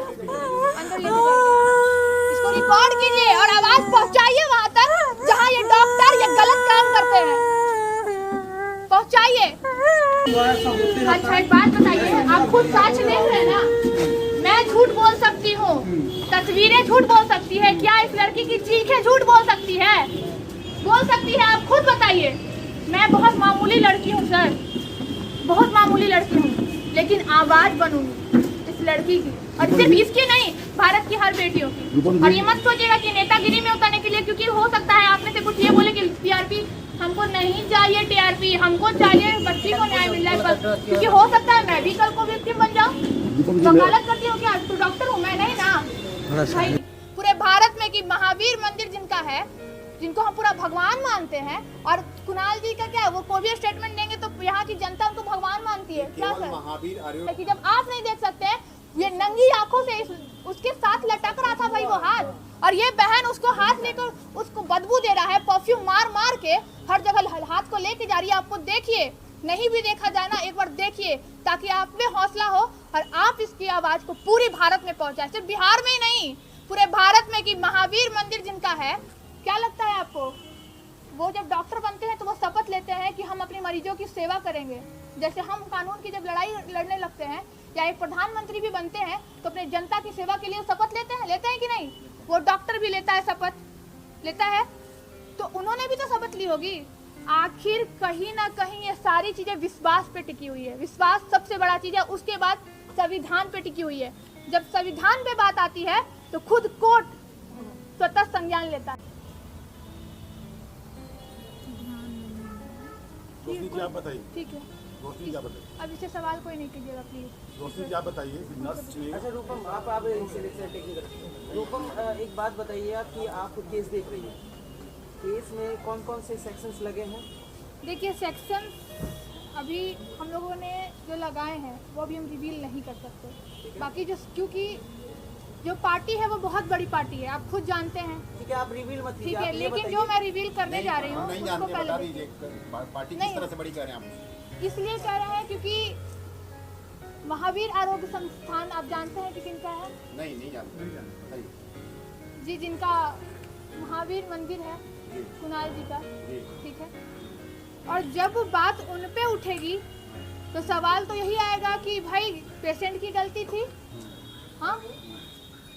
अंदर लेके जाइए, इसको रिकॉर्ड कीजिए और आवाज पहुंचाइए वहां तक जहां ये डॉक्टर ये गलत काम करते हैं, पहुंचाइए। अच्छा एक बात बताइए, आप खुद सच देख रहे हैं ना, मैं झूठ बोल सकती हूँ, तस्वीरें झूठ बोल सकती है, क्या इस लड़की की चीखें झूठ बोल सकती है? बोल सकती है, आप खुद बताइए। मैं बहुत मामूली लड़की हूँ सर, बहुत मामूली लड़की हूँ, लेकिन आवाज बनूंगी इस लड़की की, और सिर्फ इसकी नहीं, भारत की हर बेटियों की। और ये मत सोचिएगा कि नेतागिरी में उतरने के लिए, क्योंकि हो सकता है आप में से कुछ ये बोले कि टीआरपी हमको नहीं चाहिए, टीआरपी हमको चाहिए, बच्ची को न्याय मिल जाए, क्योंकि हो सकता है मैं भी कल को विक्टिम बन जाऊं। वकालत करती हूँ क्या? तो डॉक्टर हूँ मैं, नहीं ना भाई। पूरे भारत में कि महावीर मंदिर जिनका है, जिनको हम पूरा भगवान मानते हैं, और कुणाल जी का क्या है, वो कोई भी स्टेटमेंट देंगे तो यहाँ की जनता उनको भगवान मानती है क्या सर? कि जब आप नहीं देख सकते, ये नंगी आंखों से उसके साथ लटक रहा था भाई वो हाथ, और ये बहन उसको हाथ लेकर उसको बदबू दे रहा है, परफ्यूम मार मार के हर जगह हाथ को लेके जा रही है। आपको देखिए, नहीं भी देखा जाए ना, एक बार देखिए, ताकि आप में हौसला हो और आप इसकी आवाज को पूरे भारत में पहुंचाए, सिर्फ बिहार में ही नहीं, पूरे भारत में। कि महावीर मंदिर जिनका है, क्या लगता है आपको, वो जब डॉक्टर बनते हैं तो वो शपथ लेते हैं कि हम अपने मरीजों की सेवा करेंगे। जैसे हम कानून की जब लड़ाई लड़ने लगते हैं, या एक प्रधानमंत्री भी बनते हैं, तो अपने जनता की सेवा के लिए शपथ लेते हैं कि नहीं? वो डॉक्टर भी लेता है, शपथ लेता है, तो उन्होंने भी तो शपथ ली होगी। आखिर कहीं ना कहीं ये सारी चीजें विश्वास पे टिकी हुई है, विश्वास सबसे बड़ा चीज है, उसके बाद संविधान पे टिकी हुई है। जब संविधान पे बात आती है तो खुद कोर्ट स्वतः संज्ञान लेता है। आप बताइए, ठीक है, क्या बताइए? अब इससे सवाल कोई नहीं कीजिएगा प्लीज। दोस्ती क्या बताइए? अच्छा रूपम, आप रूपम एक बात बताइए, आप कि आप केस देख रही हैं, केस में कौन कौन से सेक्शंस लगे हैं? देखिए सेक्शन अभी हम लोगों ने जो लगाए हैं वो अभी हम रिवील नहीं कर सकते, बाकी जो, क्योंकि जो पार्टी है वो बहुत बड़ी पार्टी है, आप खुद जानते हैं। ठीक है, आप रिवील मत कीजिए, ठीक है, लेकिन जो मैं रिवील करने जा रही हूँ उसको पहले पार्टी किस तरह से बड़ी कह रहे हैं आप? इसलिए कह रहे हैं क्योंकि महावीर आरोग्य संस्थान आप जानते हैं कि किनका है? नहीं जानते जी, जिनका महावीर मंदिर है कुणाल जी का, ठीक है। और जब बात उन पे उठेगी तो सवाल तो यही आएगा कि भाई पेशेंट की गलती थी, हाँ,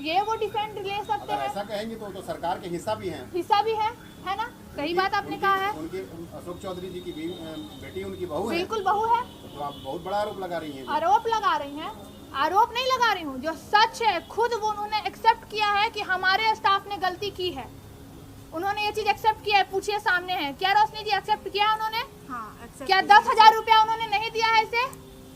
ये वो डिफेंड ले सकते हैं। ऐसा कहेंगे तो सरकार के हिस्सा भी है ना? सही बात आपने कहा है। उनके अशोक चौधरी जी की बेटी उनकी बहू है, बिल्कुल बहू है, तो आप बहुत बड़ा आरोप लगा रही हैं। आरोप लगा रही हैं, आरोप नहीं लगा रही हूँ, जो सच है खुद वो उन्होंने एक्सेप्ट किया है कि हमारे स्टाफ ने गलती की है, उन्होंने ये चीज एक्सेप्ट किया है। पूछिए, सामने है क्या रोशनी जी, एक्सेप्ट किया है उन्होंने? हाँ, एक्सेप्ट। क्या 10,000 रुपया उन्होंने नहीं दिया है इसे?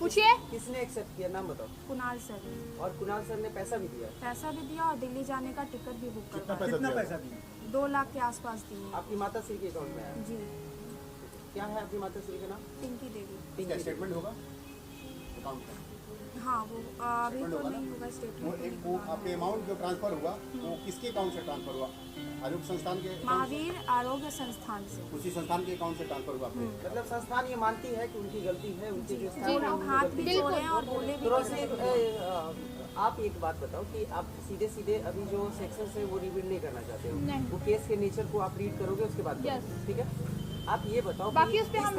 पूछिए। किसने एक्सेप्ट किया, नाम बताओ। कुणाल सर। और कुणाल सर ने पैसा भी दिया? पैसा भी दिया और दिल्ली जाने का टिकट भी बुक करवाया। कितना पैसा दिया? 2 लाख के आसपास दिए। आपकी माता श्री के अकाउंट में आया? जी। क्या है आपकी माता श्री का नाम? पिंकी देवी। इसका स्टेटमेंट होगा अकाउंट का? हाँ, वो अभी तो नहीं होगा स्टेटमेंट। वो आपके अमाउंट जो ट्रांसफर हुआ वो किसके अकाउंट से ट्रांसफर हुआ? आरोग्य संस्थान के? महावीर आरोग्य संस्थान से। उसी संस्थान के अकाउंट से ट्रांसफर हुआ आपके? मतलब संस्थान ये मानती है कि उनकी गलती है, उनके जो वो लोग हाथ भी जोड़े हैं और बोले भी। आप एक बात बताओ कि आप सीधे सीधे अभी जो सेक्शन है वो रिवील नहीं करना चाहते हो, नहीं। वो केस के नेचर को आप रीड करोगे उसके बाद ठीक है? आप ये बताओ बाकी उस पे इस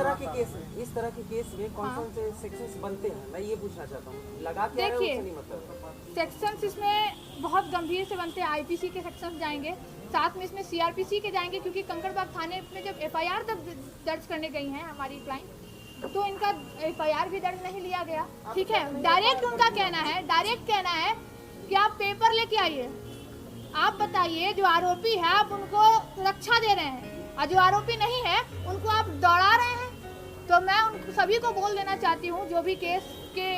तरह के केस में कौन कौन से सेक्शंस बनते हैं, मैं ये पूछना चाहता हूँ। लगा के देखिए, नहीं मतलब सेक्शंस इसमें बहुत गंभीर से बनते हैं। आईपीसी के सेक्शंस जाएंगे, साथ में इसमें सीआरपीसी के जाएंगे, क्योंकि कंकड़बाग थाने में जब एफआईआर दर्ज करने गई हैं हमारी क्लाइंट, तो इनका एफआईआर भी दर्ज नहीं लिया गया, ठीक है। डायरेक्ट उनका कहना है कि आप पेपर लेके आइए, आप बताइए जो आरोपी है आप उनको रक्षा दे रहे हैं, और जो आरोपी नहीं है उनको आप दौड़ा रहे हैं। तो मैं उन सभी को बोल देना चाहती हूँ, जो भी केस के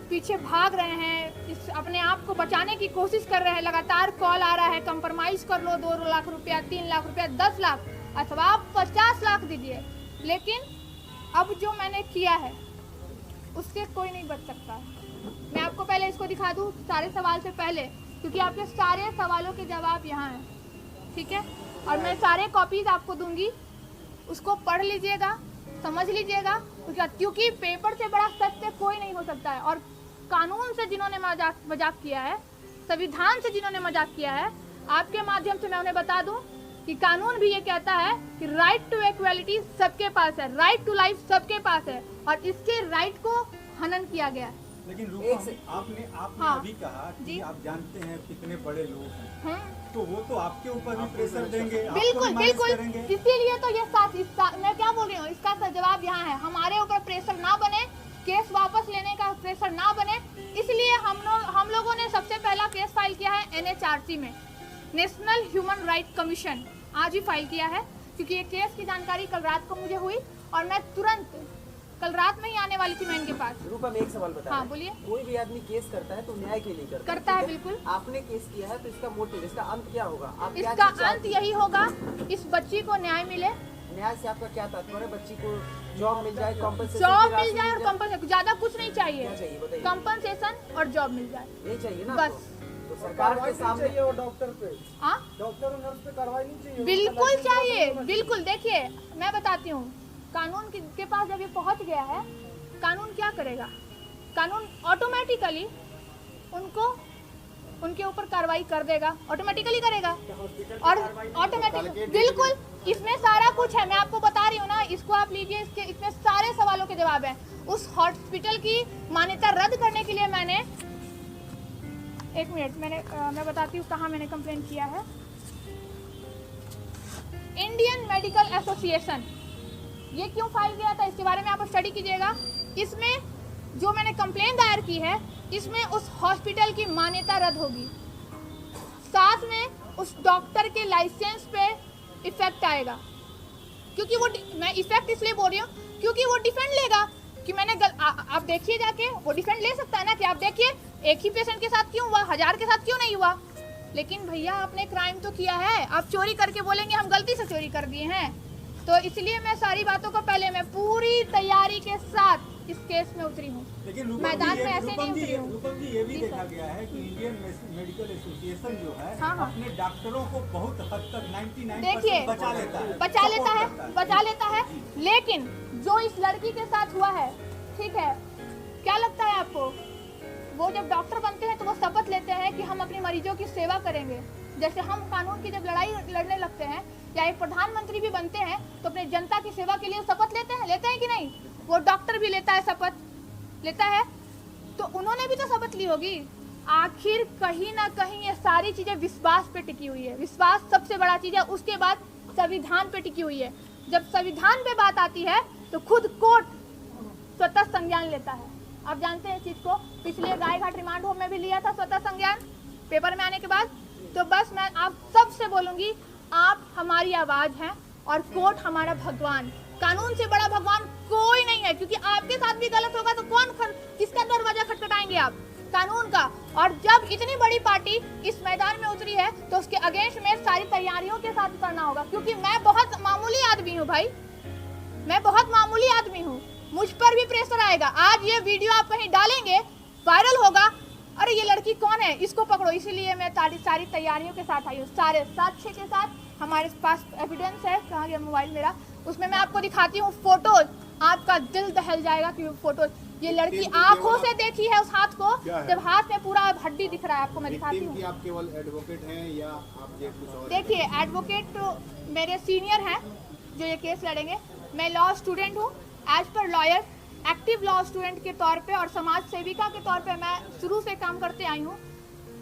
पीछे भाग रहे हैं, इस अपने आप को बचाने की कोशिश कर रहे हैं, लगातार कॉल आ रहा है कंप्रोमाइज कर लो, 2 लाख रुपया, 3 लाख रुपया, 10 लाख अथवा आप 50 लाख दीजिए, लेकिन अब जो मैंने किया है उससे कोई नहीं बच सकता है। मैं आपको पहले इसको दिखा दूँ सारे सवाल से पहले, क्योंकि आपके सारे सवालों के जवाब यहाँ हैं, ठीक है। और मैं सारे कॉपीज आपको दूंगी, उसको पढ़ लीजिएगा, समझ लीजिएगा, क्योंकि पेपर से बड़ा सत्य कोई नहीं हो सकता है। और कानून से जिन्होंने मजाक किया है, संविधान से जिन्होंने मजाक किया है, आपके माध्यम से मैं उन्हें बता दूं कि कानून भी ये कहता है कि राइट टू इक्वालिटी सबके पास है, राइट टू लाइफ सबके पास है, और इसके राइट को हनन किया गया है। लेकिन रूपम, आपने हाँ, अभी कहा कि जी, आप जानते हैं कितने बड़े लोग हैं, तो वो तो आपके ऊपर भी प्रेशर देंगे, बिल्कुल बिल्कुल, इसीलिए तो ये मैं क्या बोल रही हूँ, इसका जवाब यहाँ है, हमारे ऊपर प्रेशर ना बने, केस वापस लेने का प्रेशर ना बने, इसलिए हम लोगों ने सबसे पहला केस फाइल किया है NHRC में, नेशनल ह्यूमन राइट कमीशन, आज ही फाइल किया है, क्योंकि ये केस की जानकारी कल रात को मुझे हुई और मैं तुरंत कल रात में ही आने वाली थी मैं इनके पास। रूपम, एक सवाल बता। हाँ बोलिए। कोई भी आदमी केस करता है तो न्याय के लिए करता है, बिल्कुल। आपने केस किया है तो इसका मोटिव, इसका अंत क्या होगा? आप इसका अंत यही होगा, इस बच्ची को न्याय मिले। न्याय से आपका क्या तात्पर्य? बच्ची को जॉब मिल जाए, कॉम्पनसेशन जॉब मिल जाए और कॉम्पनसेशन, ज्यादा कुछ नहीं चाहिए, बताइए। कॉम्पनसेशन और जॉब मिल जाए, यही चाहिए ना बस। तो सरकार के सामने वो डॉक्टर पे, डॉक्टर और नर्स पे कार्रवाई नहीं चाहिए? बिल्कुल चाहिए, बिल्कुल। देखिए मैं बताती हूँ, कानून के पास जब ये पहुँच गया है, कानून क्या करेगा? कानून ऑटोमेटिकली उनके ऊपर कार्रवाई कर देगा, ऑटोमेटिकली करेगा, और ऑटोमेटिक, बिल्कुल, इसमें सारा कुछ है, मैं आपको बता रही हूँ ना, इसको आप लीजिए, इसमें सारे सवालों के जवाब हैं। उस हॉस्पिटल की मान्यता रद्द करने के लिए मैंने, एक मिनट, मैं बताती हूँ कहाँ मैंने कंप्लेन किया है। इंडियन मेडिकल एसोसिएशन, ये क्यों फाइल किया था, इसके बारे में आप स्टडी कीजिएगा। इसमें जो मैंने कंप्लेन दायर की है, इसमें उस हॉस्पिटल की मान्यता रद्द होगी, साथ में उस डॉक्टर के लाइसेंस पे इफेक्ट आएगा, क्योंकि वो, मैं इफेक्ट इसलिए बोल रही हूँ क्योंकि वो डिफेंड लेगा कि मैंने आप देखिए जाके, वो डिफेंड ले सकता है ना कि आप देखिए एक ही पेशेंट के साथ क्यों हुआ, 1000 के साथ क्यों नहीं हुआ। लेकिन भैया आपने क्राइम तो किया है, आप चोरी करके बोलेंगे हम गलती से चोरी कर दिए हैं, तो इसलिए मैं सारी बातों को पहले मैं पूरी तैयारी के साथ इस केस में उतरी हूँ, मैदान में ऐसे नहीं उतरी हूँ। रूपम जी, ये भी देखा गया है कि इंडियन मेडिकल एसोसिएशन जो है, हाँ, हाँ, अपने डॉक्टरों को बहुत हद तक 99% देखिए बचा लेता है, लेकिन जो इस लड़की के साथ हुआ है, ठीक है, क्या लगता है आपको, वो जब डॉक्टर बनते हैं तो वो शपथ लेते हैं कि हम अपने मरीजों की सेवा करेंगे। जैसे हम कानून की जब लड़ाई लड़ने लगते हैं या एक प्रधानमंत्री भी बनते हैं तो अपने जनता की सेवा के लिए शपथ लेते हैं कि नहीं? वो डॉक्टर भी लेता है, शपथ लेता है, तो उन्होंने भी तो शपथ ली होगी। आखिर कहीं ना कहीं ये सारी चीजें विश्वास पे टिकी हुई है, विश्वास सबसे बड़ा चीज है, उसके बाद संविधान पे टिकी हुई है। जब संविधान पे बात आती है तो खुद कोर्ट स्वतः संज्ञान लेता है। आप जानते हैं इस चीज को, पिछले गायघाट रिमांड होम में भी लिया था स्वतः संज्ञान, पेपर में आने के बाद। तो बस मैं आप सबसे बोलूंगी, आप हमारी आवाज हैं और कोर्ट हमारा भगवान, कानून से बड़ा भगवान कोई नहीं है, क्योंकि आपके साथ भी गलत होगा तो किसका दरवाजा खटखटाएंगे आप? कानून का। और जब इतनी बड़ी पार्टी इस मैदान में उतरी है तो उसके अगेंस्ट में सारी तैयारियों के साथ उतरना होगा, क्योंकि मैं बहुत मामूली आदमी हूँ भाई, मैं बहुत मामूली आदमी हूँ, मुझ पर भी प्रेशर आएगा। आज ये वीडियो आप कहीं डालेंगे, वायरल होगा, अरे ये लड़की कौन है, इसको पकड़ो। इसीलिए मैं सारी तैयारियों के साथ आई हूँ, सारे साक्ष्य के साथ। हमारे पास एविडेंस है, कहाँ गया मोबाइल मेरा, उसमें मैं आपको दिखाती हूँ फोटोज, आपका दिल दहल जाएगा कि फोटोज, ये लड़की आंखों से देखी है उस हाथ को, जब हाथ में पूरा हड्डी दिख रहा है, आपको मैं दिखाती हूँ। आप केवल एडवोकेट हैं या आप कुछ और? देखिए, एडवोकेट तो मेरे सीनियर हैं जो ये केस लड़ेंगे, मैं लॉ स्टूडेंट हूँ, as per lawyer, active law student के तौर पे और समाज सेविका के तौर पे मैं शुरू से काम करते आई हूँ,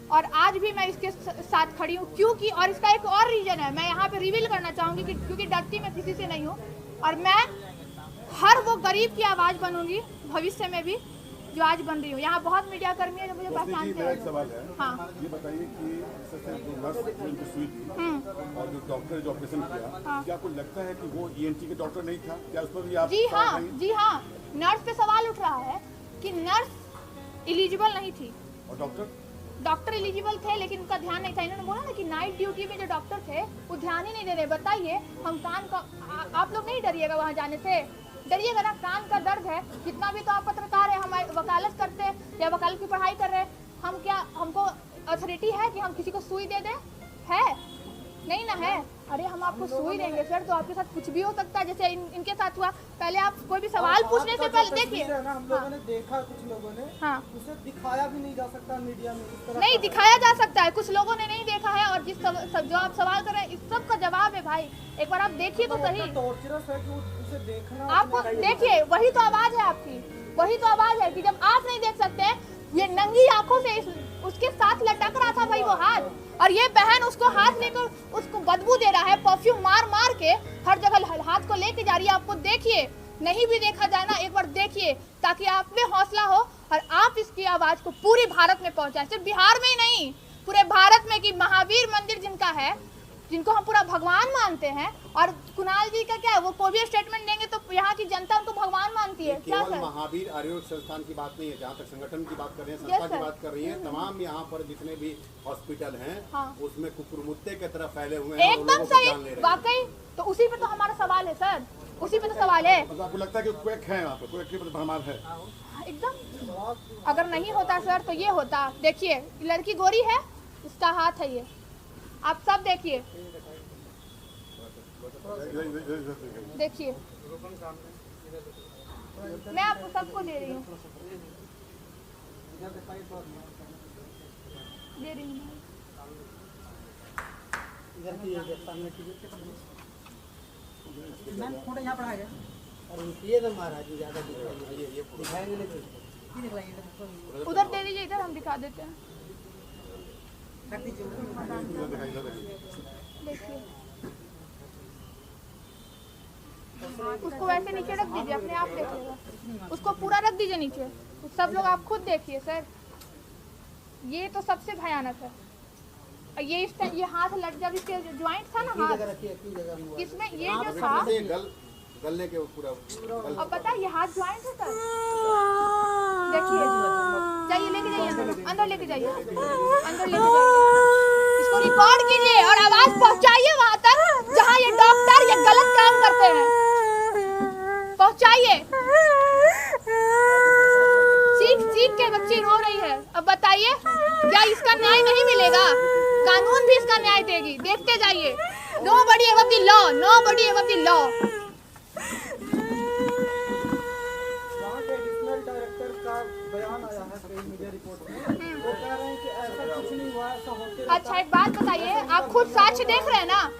और आज भी मैं इसके साथ खड़ी हूँ। क्योंकि, और इसका एक और रीजन है, मैं यहाँ पे रिवील करना चाहूँगी कि क्योंकि डरती मैं किसी से नहीं हूँ, और मैं हर वो गरीब की आवाज़ बनूंगी भविष्य में भी जो आज बन रही हूँ। यहाँ बहुत मीडिया कर्मी है जो मुझे पहचानते हैं। एक सवाल है, हाँ, ये बताइए कि जो नर्स जो सुई थी और जो डॉक्टर जो ऑपरेशन किया, क्या आपको लगता है कि वो ENT के डॉक्टर नहीं था? क्या उस पर भी आप? जी हाँ, नर्स पे सवाल उठ रहा है कि नर्स एलिजिबल नहीं थी और डॉक्टर एलिजिबल थे, लेकिन उनका ध्यान नहीं था। इन्होंने बोला ना कि नाइट ड्यूटी में जो डॉक्टर थे वो ध्यान ही नहीं दे रहे। बताइए, हम कान का, आप लोग नहीं डरिएगा वहाँ जाने से, डरिएगा ना, कान का दर्द है। जितना भी तो आप पत्रकार है, हमारे वकालत करते हैं या वकालत की पढ़ाई कर रहे हैं, हम क्या, हमको अथॉरिटी है कि हम किसी को सुई दे दें? है? नहीं ना है। अरे हम आपको सुई देंगे सर, तो आपके साथ कुछ भी हो सकता है, जैसे इनके साथ हुआ। पहले आप कोई भी सवाल पूछने से पहले देखिए। हम लोगों ने देखा, कुछ लोगों ने हाँ, उसे दिखाया भी नहीं जा सकता मीडिया में इस तरह। नहीं दिखाया जा सकता है, कुछ लोगों ने नहीं देखा है। और जो आप सवाल कर रहे हैं, इस सब का जवाब है भाई, एक बार आप देखिए तो सही। टॉर्चरस है कि उसे देखना। आपको देखिए, वही तो आवाज है आपकी, वही तो आवाज है कि जब आप नहीं देख सकते, ये नंगी आंखों से उसके साथ लटक रहा था भाई वो हाथ, और ये बहन उसको हाथ लेकर उसको बदबू दे रहा है, परफ्यूम मार मार के हर जगह हाथ को लेके जा रही है। आपको देखिए, नहीं भी देखा जाए ना, एक बार देखिए, ताकि आप में हौसला हो और आप इसकी आवाज को पूरे भारत में पहुंचाएं। सिर्फ बिहार में ही नहीं, पूरे भारत में, कि महावीर मंदिर जिनका है, जिनको हम पूरा भगवान मानते हैं, और कुणाल जी का क्या है, वो कोई भी स्टेटमेंट देंगे तो यहाँ की जनता उनको भगवान मानती है। क्या केवल सर? महावीर आयुर्वेद संस्थान की बात नहीं है, जहाँ तक संगठन की बात कर रहे हैं, संस्था की बात कर रही है, तमाम यहाँ पर जितने भी हॉस्पिटल हैं, हाँ। उसमें कुकुरमुत्ते की तरह फैले हुए हैं, और एकदम लोगों को जान ले सही, रहे हैं। वाकई। तो उसी पे तो हमारा सवाल है सर, उसी पे तो सवाल है। मतलब आपको लगता है कि क्वेक है यहाँ पे, क्वेक की भरमार है? एकदम, अगर नहीं होता सर तो ये होता। देखिए, लड़की गोरी है, इसका हाथ है ये, आप सब देखिए, देखिए, मैं आपको सबको दे रही हूँ, दे रही हूँ। मैम फोटो यहाँ पर आ गया। और ये तो महाराज जी ज़्यादा दिखाएंगे नहीं। उधर दे दीजिए, इधर हम दिखा देते हैं। देखिए, उसको वैसे नीचे रख दीजिए, अपने आप देखेगा, उसको पूरा रख दीजिए नीचे, सब लोग आप खुद देखिए सर। ये तो सबसे भयानक है। ये हाथ लग, जब इसके ज्वाइंट था ना हाथ, इसमें ये जो था गलने के पूरा, अब पता है ये हाथ ज्वाइंट है सर। देखिए, जाइए लेके जाइए अंदर लेके जाइए, अंदर लेके जाइए, इसको रिकॉर्ड कीजिए और आवाज पहुंचाइए वहां तक जहां ये डॉक्टर ये गलत काम करते हैं, पहुंचाइए। चीख के बच्ची रो रही है। अब बताइए, क्या इसका न्याय नहीं मिलेगा? कानून भी इसका न्याय देगी, देखते जाइए। Nobody above the law, nobody above the law। वहाँ के एडिशनल डायरेक्टर का बयान आया है कई मीडिया रिपोर्ट में, वो कह रहे हैं कि ऐसा कुछ नहीं हुआ, ऐसा होते रहता है। अच्छा, एक बात बताइए, आप खुद साक्ष्य देख रहे हैं ना,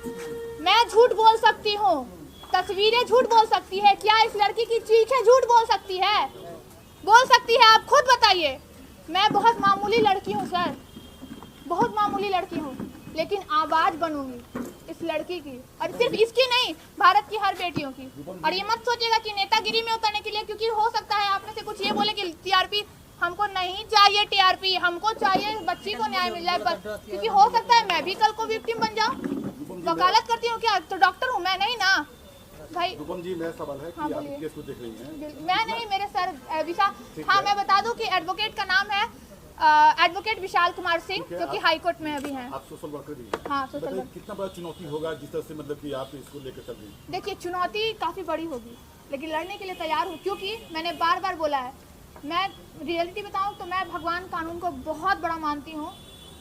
मैं झूठ बोल सकती हूँ, तस्वीरें झूठ बोल सकती है, क्या इस लड़की की चीखें झूठ बोल सकती है? बोल सकती है, आप खुद बताइए। मैं बहुत मामूली लड़की हूँ सर, बहुत मामूली लड़की हूँ, लेकिन आवाज बनूंगी इस लड़की की, और सिर्फ इसकी नहीं, भारत की हर बेटियों की। और ये मत सोचिएगा कि नेतागिरी में उतरने के लिए, क्योंकि हो सकता है आप में से कुछ ये बोले कि टीआरपी, हमको नहीं चाहिए टीआरपी, हमको चाहिए बच्ची को न्याय मिल जाए, क्योंकि हो सकता है मैं भी कल को विक्टिम बन जाऊँ। वकालत करती हूँ क्या? तो डॉक्टर हूँ मैं, नहीं ना भाई। रूपम जी, मेरा सवाल है कि हाँ, आप बोलिए। केस को देख रही हैं। मैं नहीं, मेरे सर विशा, हाँ मैं बता दूं कि एडवोकेट का नाम है एडवोकेट विशाल कुमार सिंह, जो कि हाई कोर्ट में अभी हैं। आप सोशल वर्कर भी हैं। हाँ, सोशल बताइए, वर्कर। कितना बड़ा चुनौती होगा जिस तरह से मतलब कि आप इसको लेकर चल रही हैं? देखिए, चुनौती काफ़ी बड़ी होगी, लेकिन लड़ने के लिए तैयार हूँ, क्योंकि मैंने बार बार बोला है, मैं रियलिटी बताऊँ तो मैं भगवान कानून को बहुत बड़ा मानती हूँ,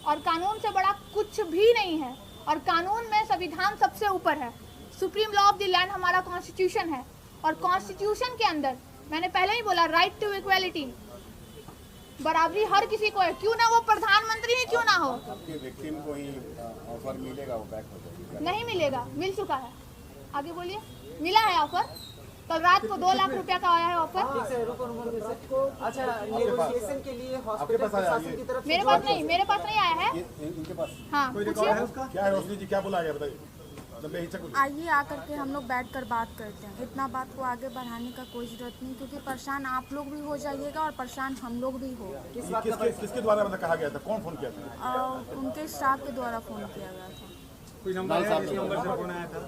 और कानून से बड़ा कुछ भी नहीं है, और कानून में संविधान सबसे ऊपर है। Supreme law of the land हमारा कॉन्स्टिट्यूशन है, और कॉन्स्टिट्यूशन के अंदर मैंने पहले ही बोला, राइट टू इक्वालिटी, बराबरी हर किसी को है, क्यों ना वो प्रधानमंत्री ही क्यों ना हो। आपके विक्टिम को ही ऑफर मिलेगा, वो बैक हो जाएगी? नहीं मिलेगा, मिल चुका है। आगे बोलिए, मिला है ऑफर, कल रात को 2 लाख रुपया का आया है ऑफर। अच्छा, नेगोशिएशन के लिए हॉस्पिटल प्रशासन की तरफ से मेरे पास नहीं आया है। इनके पास हाँ, पूछिए। क्या है रोशनी जी, क्या बोला गया बताइए? आइए आकर के हम लोग बैठकर बात करते हैं। इतना बात को आगे बढ़ाने का कोई जरूरत नहीं, क्योंकि परेशान आप लोग भी हो जाइएगा और परेशान हम लोग भी हो। किसके द्वारा मतलब कहा गया था? कौन फोन किया था? उनके स्टाफ के द्वारा फोन किया गया था। कोई नंबर है जिस नंबर से फोन आया था?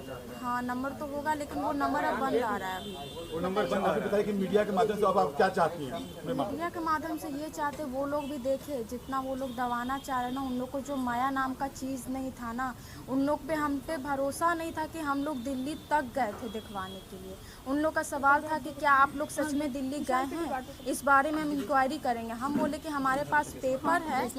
हाँ, नंबर तो होगा, लेकिन वो नंबर अब बंद आ रहा है अभी। वो नंबर बंद। आप बताइए कि मीडिया के माध्यम से अब आप क्या चाहती हैं? मीडिया के माध्यम से ये चाहते वो लोग भी देखे, जितना वो लोग दबाना चाह रहे ना, उन लोग को जो माया नाम का चीज़ नहीं था ना, उन लोग पे हम पे भरोसा नहीं था कि हम लोग दिल्ली तक गए थे दिखवाने के लिए। उन लोग का सवाल था कि क्या आप लोग सच में दिल्ली गए हैं, इस बारे में हम इंक्वायरी करेंगे। हम बोले कि हमारे पास पेपर है,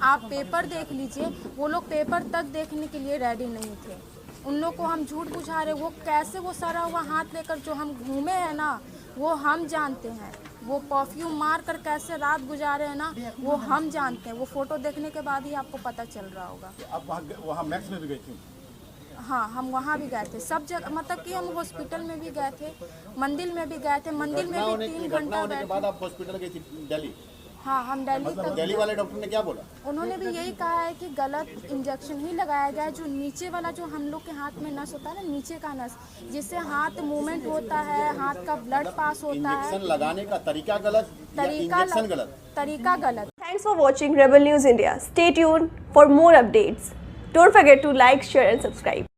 आप पेपर देख लीजिए। वो लोग पेपर तक देखने के लिए रेडी नहीं थे। उन लोग को हम झूठ बुझा रहे, वो कैसे वो सड़ा हुआ हाथ लेकर जो हम घूमे हैं ना, वो हम जानते हैं। वो परफ्यूम मार कर कैसे रात गुजारे हैं ना, वो हम जानते हैं। वो फोटो देखने के बाद ही आपको पता चल रहा होगा। आप वहाँ मैक्स में भी गई थी? हाँ, हम वहाँ भी गए थे, सब जगह, मतलब कि हम हॉस्पिटल में भी गए थे, मंदिर में भी गए थे। मंदिर में भी 3 घंटा होने के बाद बैठे। आप हॉस्पिटल गई थी दिल्ली? हाँ, हम दिल्ली तक। दिल्ली वाले डॉक्टर ने क्या बोला? उन्होंने भी यही कहा है कि गलत इंजेक्शन ही लगाया गया है। जो नीचे वाला, जो हम लोग के हाथ में नस होता है ना, नीचे का नस, जिससे हाथ मूवमेंट होता है, हाथ का ब्लड पास होता है। इंजेक्शन लगाने का तरीका गलत, इंजेक्शन गलत? तरीका गलत। Thanks for watching Rebel News India. Stay tuned for more updates. Don't forget to like, share and subscribe.